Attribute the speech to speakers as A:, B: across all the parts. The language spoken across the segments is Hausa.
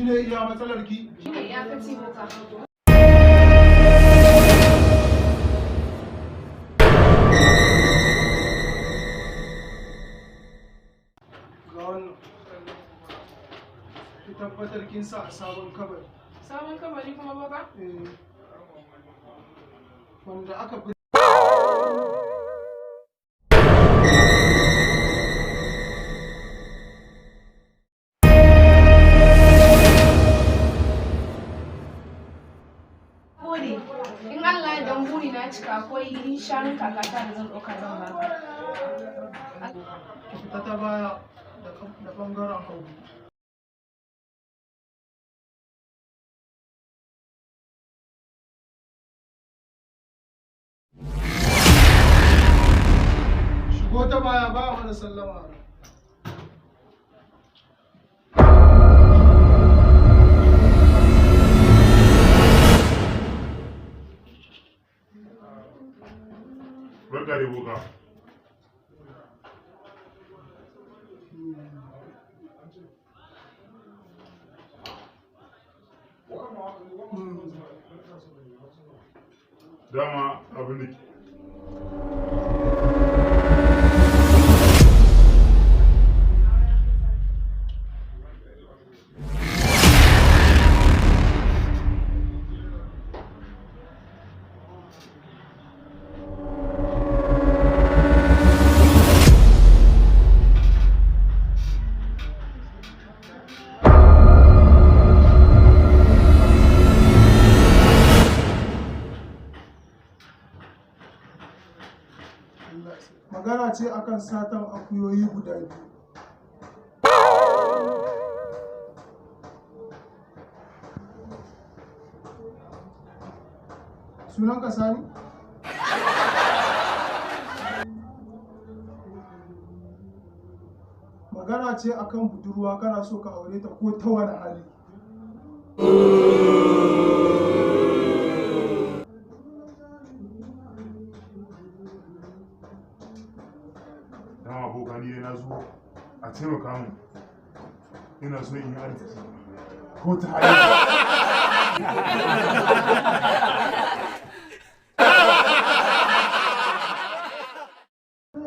A: shine iya matsalar ki?
B: Shine iya kace maka.
A: Ga wannan. Ki tabbatar kin sa a sabon kabari.
B: Sabon kabari kuma baba?
A: Wanda aka fi
B: in Allah ya dan buri na cika akwai shanun kakata da zan ɗauka zan baka.
A: ki fita ta baya da ɓangaren hagu. Shigo ta baya ba mana sallama.
C: Barka da boka. Dama abin da
A: magana ce akan satan akuyoyi guda biyu. Sunan ka Sani? Magana ce akan budurwa kana so ka aure ta ko ta wani hali.
C: dama boka ni na zo a taimaka mu. Ina so in yi arziki ko ta hali.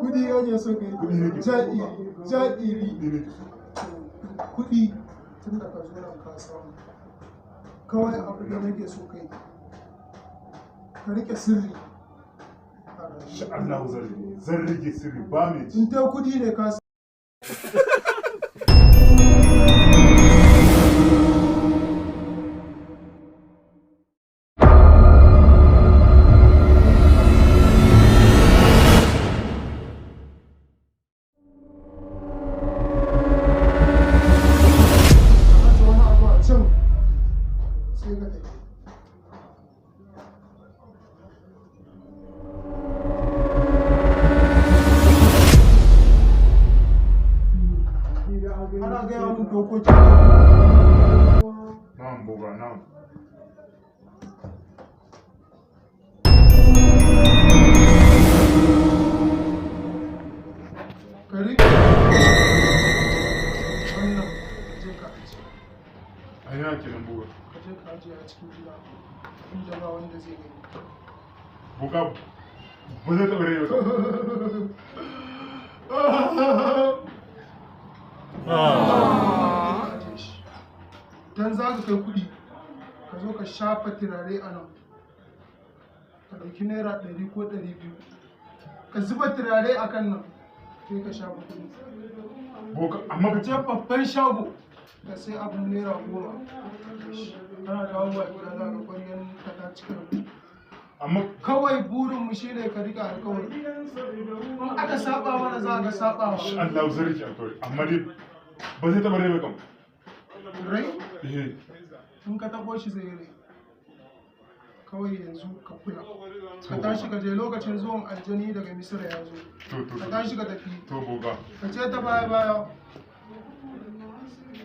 A: Kudi yake so ka yi? Jaɗiri. Kudi tun da ka zo nan ka samu. Kawai abu da nake so ka yi. Ka rike sirri.
C: Insha Allah zan rage sirri ba mai ci.
A: In ta kudi ne ka ana gaya mun dokokin.
C: Na'am boka na'am.
A: Ka rike wannan je ka aje.
C: A yana kenan boka.
A: Ka je ka aje a cikin gida inda ba wanda zai gani.
C: Boka ba zai taɓa rai ba. Dan za ka kai kuɗi ka zo ka shafa turare a nan ka ɗauki naira 100 ko 200 ka zuba turare a kan nan sai ka shafa kuɗi. Boka amma
A: Ka je babban shago ka sai abin naira 10 kana dawowa gida za ka kwaryan ka ta cika da kuɗi.
C: amma
A: Kawai burinmu shine ka riƙa alƙawari. In aka saba mana za ka saba wa.
C: Allah zai rike alƙawari amma dai ba zai taɓa rai ba kam.
A: Rai?
C: Eh.
A: In ka taɓo shi zai rai. Kawai yanzu ka kula. Ka tashi ka je lokacin zuwan aljani daga Misira ya zo.
C: To.
A: Ka tashi ka tafi.
C: To boka.
A: Ka je ta baya.